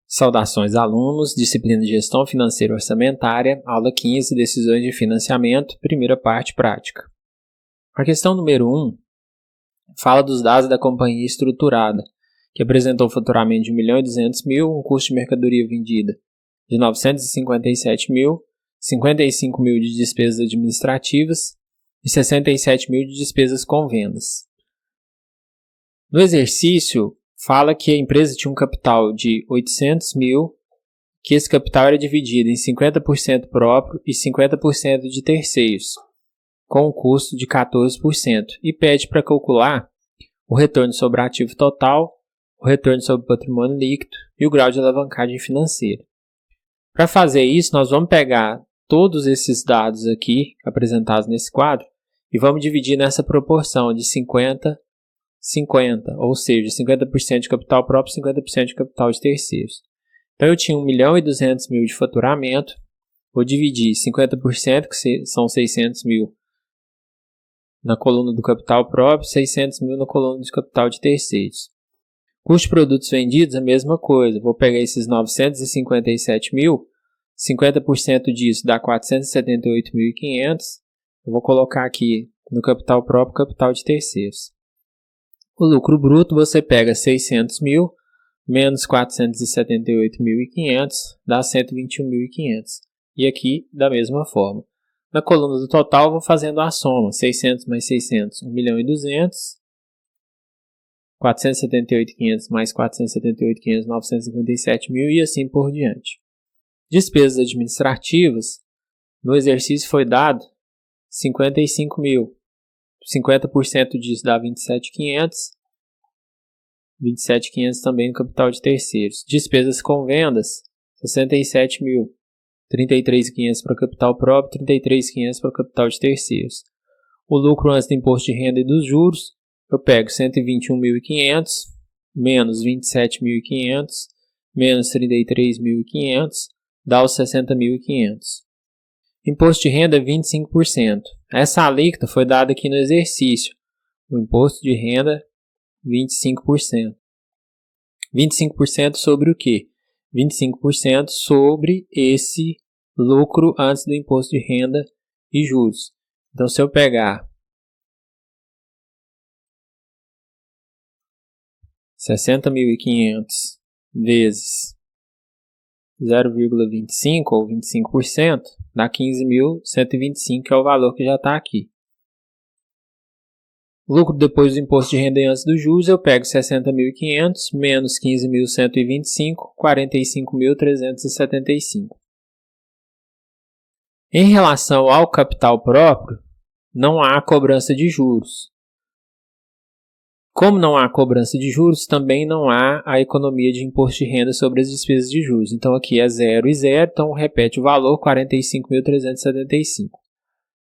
Saudações alunos, disciplina de Gestão Financeira e Orçamentária, aula 15, Decisões de Financiamento, primeira parte prática. A questão número 1 fala dos dados da companhia estruturada, que apresentou faturamento de R$ 1.200.000, um custo de mercadoria vendida de R$ 957.000, R$ 55.000 de despesas administrativas e R$ 67.000 de despesas com vendas. No exercício, fala que a empresa tinha um capital de R$ 800.000, que esse capital era dividido em 50% próprio e 50% de terceiros, com um custo de 14%, e pede para calcular o retorno sobre ativo total, o retorno sobre patrimônio líquido e o grau de alavancagem financeira. Para fazer isso, nós vamos pegar todos esses dados aqui apresentados nesse quadro e vamos dividir nessa proporção de 50%, ou seja, 50% de capital próprio e 50% de capital de terceiros. Então eu tinha R$ 1.200.000 de faturamento, vou dividir 50%, que são 600.000 na coluna do capital próprio, 600.000 na coluna de capital de terceiros. Custo de produtos vendidos, a mesma coisa, vou pegar esses 957.000, 50% disso dá 478.500, eu vou colocar aqui no capital próprio, capital de terceiros. O lucro bruto, você pega 600.000 menos 478.500, dá 121.500. E aqui, da mesma forma. Na coluna do total, vou fazendo a soma. 600 mais 600, 1.200.000. 478.500 mais 478.500, 957.000 e assim por diante. Despesas administrativas, no exercício foi dado 55.000. 50% disso dá 27.500, 27.500 também no capital de terceiros. Despesas com vendas, 67.000, 33.500 para capital próprio, 33.500 para capital de terceiros. O lucro antes do imposto de renda e dos juros, eu pego 121.500, menos 27.500, menos 33.500, dá os 60.500. Imposto de renda é 25%. Essa alíquota foi dada aqui no exercício. O imposto de renda, 25%. 25% sobre o quê? 25% sobre esse lucro antes do imposto de renda e juros. Então, se eu pegar 60.500 vezes 0,25 ou 25%, dá 15.125, que é o valor que já está aqui. Lucro depois do imposto de renda e antes dos juros, eu pego 60.500 menos 15.125, 45.375. Em relação ao capital próprio, não há cobrança de juros. Como não há cobrança de juros, também não há a economia de imposto de renda sobre as despesas de juros. Então, aqui é 0 e 0, então repete o valor, 45.375.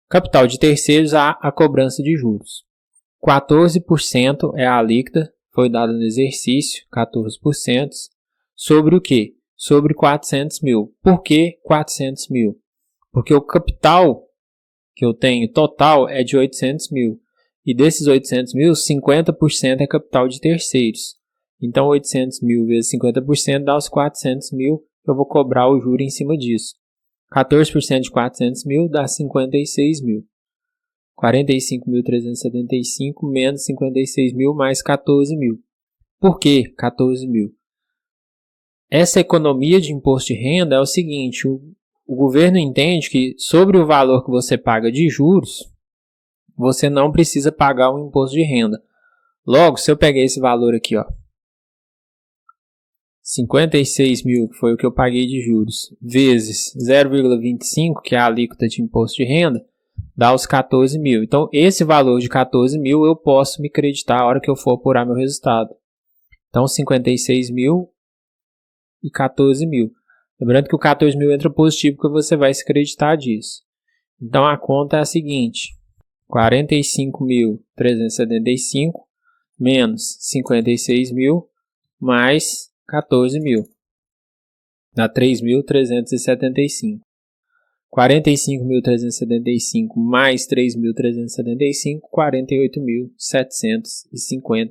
Capital de terceiros, há a cobrança de juros. 14% é a alíquota, foi dada no exercício, 14%. Sobre o quê? Sobre 400.000. Por que 400.000? Porque o capital que eu tenho total é de 800.000. E desses 800.000, 50% é capital de terceiros. Então, 800.000 vezes 50% dá os 400.000. Eu vou cobrar o juro em cima disso. 14% de 400.000 dá 56.000. 45.375 menos 56.000 mais 14.000. Por que 14.000? Essa economia de imposto de renda é o seguinte, o governo entende que sobre o valor que você paga de juros, você não precisa pagar o imposto de renda. Logo, se eu pegar esse valor aqui, ó, 56.000, que foi o que eu paguei de juros, vezes 0,25, que é a alíquota de imposto de renda, dá os 14.000. Então, esse valor de 14.000 eu posso me creditar a hora que eu for apurar meu resultado. Então, 56.000 e 14.000. Lembrando que o 14.000 entra positivo porque você vai se creditar disso. Então, a conta é a seguinte. 45.375 menos 56.000 mais 14.000. Dá 3.375. 45.375 mais 3.375, 48.750,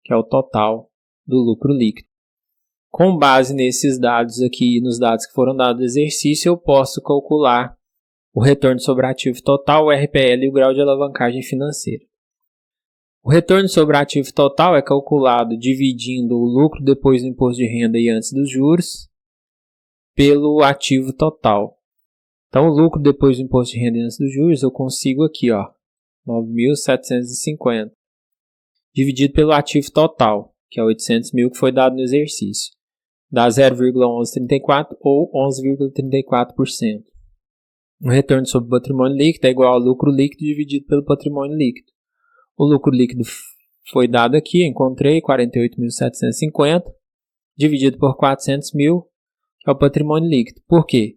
que é o total do lucro líquido. Com base nesses dados aqui, nos dados que foram dados do exercício, eu posso calcular o retorno sobre ativo total, o RPL e o grau de alavancagem financeira. O retorno sobre ativo total é calculado dividindo o lucro depois do imposto de renda e antes dos juros pelo ativo total. Então, o lucro depois do imposto de renda e antes dos juros eu consigo aqui, ó, 9.750, dividido pelo ativo total, que é 800 mil que foi dado no exercício. Dá 0,1134 ou 11,34%. O retorno sobre o patrimônio líquido é igual ao lucro líquido dividido pelo patrimônio líquido. O lucro líquido foi dado aqui, encontrei 48.750, dividido por 400 mil, que é o patrimônio líquido. Por quê?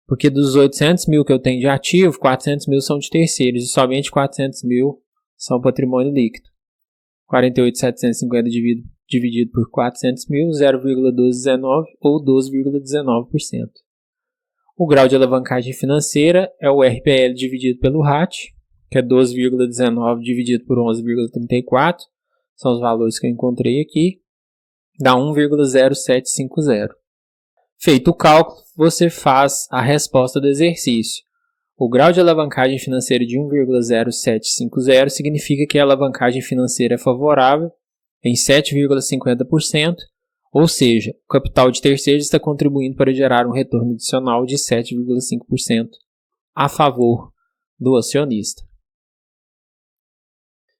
Porque dos 800 mil que eu tenho de ativo, 400 mil são de terceiros e somente 400 mil são patrimônio líquido. 48.750 dividido por 400 mil, 0,1219 ou 12,19%. O grau de alavancagem financeira é o RPL dividido pelo RAT, que é 12,19 dividido por 11,34. São os valores que eu encontrei aqui. Dá 1,0750. Feito o cálculo, você faz a resposta do exercício. O grau de alavancagem financeira de 1,0750 significa que a alavancagem financeira é favorável em 7,50%, ou seja, o capital de terceiros está contribuindo para gerar um retorno adicional de 7,5% a favor do acionista.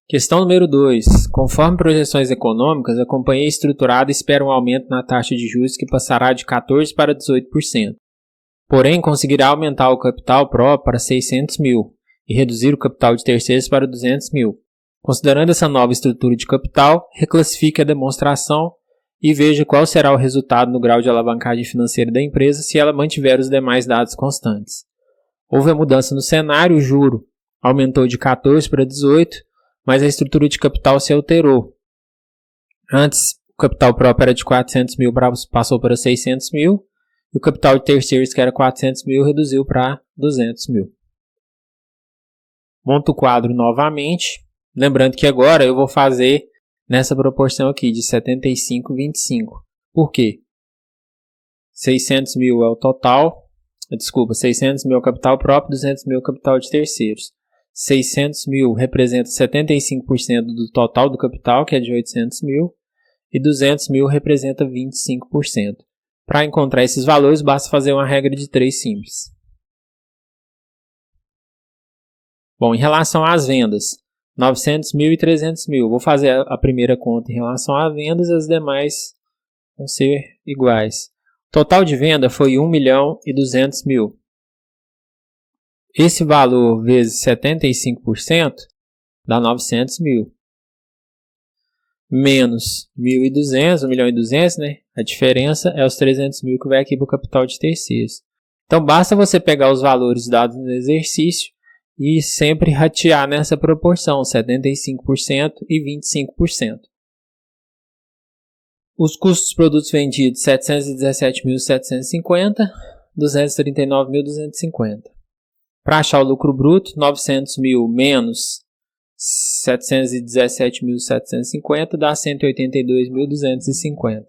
Questão número 2. Conforme projeções econômicas, a companhia estruturada espera um aumento na taxa de juros que passará de 14% para 18%. Porém, conseguirá aumentar o capital próprio para 600 mil e reduzir o capital de terceiros para 200 mil. Considerando essa nova estrutura de capital, reclassifique a demonstração e veja qual será o resultado no grau de alavancagem financeira da empresa se ela mantiver os demais dados constantes. Houve a mudança no cenário, o juro aumentou de 14 para 18, mas a estrutura de capital se alterou. Antes, o capital próprio era de 400 mil, passou para 600 mil, e o capital de terceiros, que era 400 mil, reduziu para 200 mil. Monto o quadro novamente, lembrando que agora eu vou fazer nessa proporção aqui de 75-25. Por quê? 600 mil é o total, 600 mil é o capital próprio, 200 mil é o capital de terceiros. 600 mil representa 75% do total do capital, que é de 800 mil, e 200 mil representa 25%. Para encontrar esses valores, basta fazer uma regra de 3 simples. Bom, em relação às vendas, 900 mil e 300 mil. Vou fazer a primeira conta em relação às vendas e as demais vão ser iguais. O total de venda foi 1.200.000. Esse valor vezes 75% dá 900 mil. Menos 1.200, 1.200.000, né? A diferença é os 300 mil que vai aqui para o capital de terceiros. Então, basta você pegar os valores dados no exercício e sempre ratear nessa proporção, 75% e 25%. Os custos dos produtos vendidos, 717.750, 239.250. Para achar o lucro bruto, 900 mil menos 717.750 dá 182.250.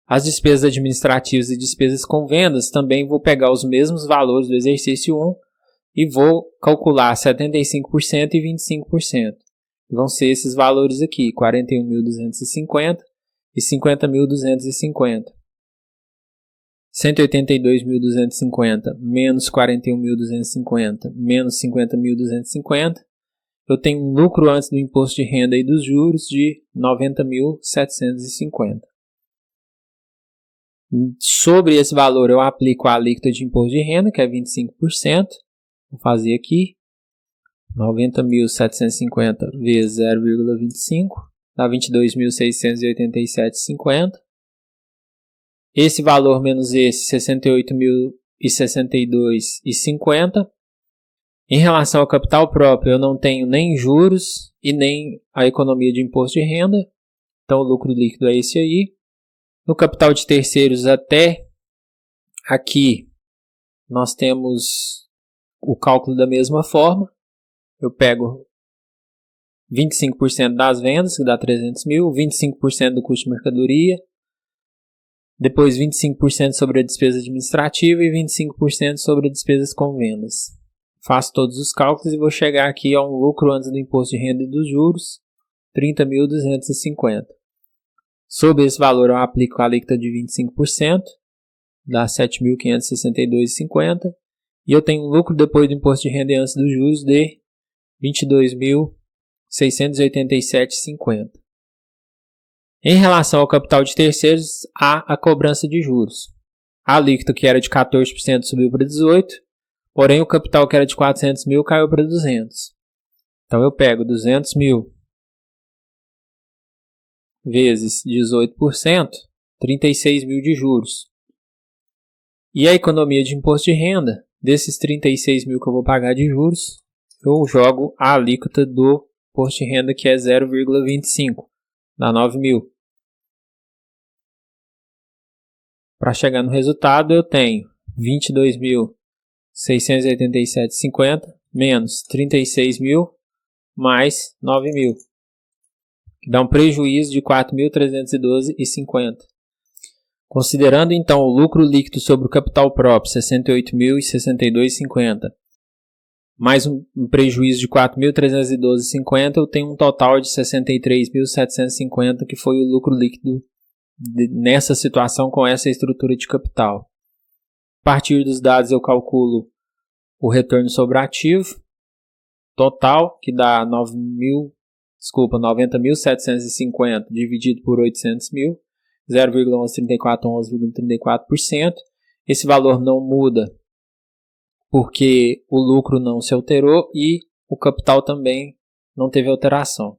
As despesas administrativas e despesas com vendas também vou pegar os mesmos valores do exercício 1 e vou calcular 75% e 25%. Vão ser esses valores aqui, 41.250 e 50.250. 182.250 menos 41.250 menos 50.250. Eu tenho um lucro antes do imposto de renda e dos juros de 90.750. Sobre esse valor eu aplico a alíquota de imposto de renda, que é 25%. Vou fazer aqui 90.750 vezes 0,25 dá 22.687,50. Esse valor menos esse, 68.062,50. Em relação ao capital próprio, eu não tenho nem juros e nem a economia de imposto de renda. Então, o lucro líquido é esse aí. No capital de terceiros, até aqui, nós temos o cálculo da mesma forma. Eu pego 25% das vendas, que dá 300 mil, 25% do custo de mercadoria, Depois 25% sobre a despesa administrativa e 25% sobre as despesas com vendas. Faço todos os cálculos e vou chegar aqui a um lucro antes do imposto de renda e dos juros, 30.250. Sobre esse valor eu aplico a alíquota de 25%, dá 7.562,50. E eu tenho um lucro depois do imposto de renda e antes dos juros de 22.687,50. Em relação ao capital de terceiros, há a cobrança de juros. A alíquota que era de 14% subiu para 18%, porém o capital que era de 400 mil caiu para 200. Então eu pego 200 mil vezes 18%, 36 mil de juros. E a economia de imposto de renda, desses 36 mil que eu vou pagar de juros, eu jogo a alíquota do imposto de renda que é 0,25, dá 9 mil. Para chegar no resultado eu tenho 22.687,50 menos 36 mil mais 9 mil, que dá um prejuízo de 4.312,50. Considerando então o lucro líquido sobre o capital próprio, 68.062,50, mais um prejuízo de 4.312,50, eu tenho um total de 63.750, que foi o lucro líquido nessa situação com essa estrutura de capital. A partir dos dados eu calculo o retorno sobre ativo total, que dá 90.750 dividido por 800 mil, 0,1134, 11,34%. Esse valor não muda porque o lucro não se alterou e o capital também não teve alteração.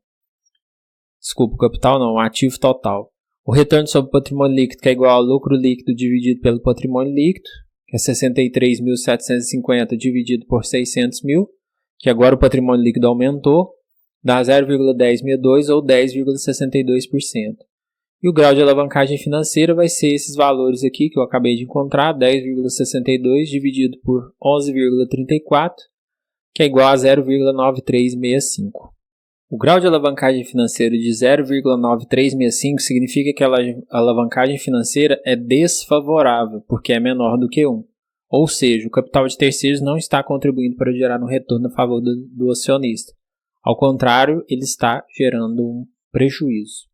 Desculpa, o capital não, o ativo total. O retorno sobre o patrimônio líquido, que é igual ao lucro líquido dividido pelo patrimônio líquido, que é 63.750 dividido por 600 mil, que agora o patrimônio líquido aumentou, dá 0,1062 ou 10,62%. E o grau de alavancagem financeira vai ser esses valores aqui que eu acabei de encontrar, 10,62 dividido por 11,34, que é igual a 0,9365. O grau de alavancagem financeira de 0,9365 significa que a alavancagem financeira é desfavorável, porque é menor do que 1. Ou seja, o capital de terceiros não está contribuindo para gerar um retorno a favor do acionista. Ao contrário, ele está gerando um prejuízo.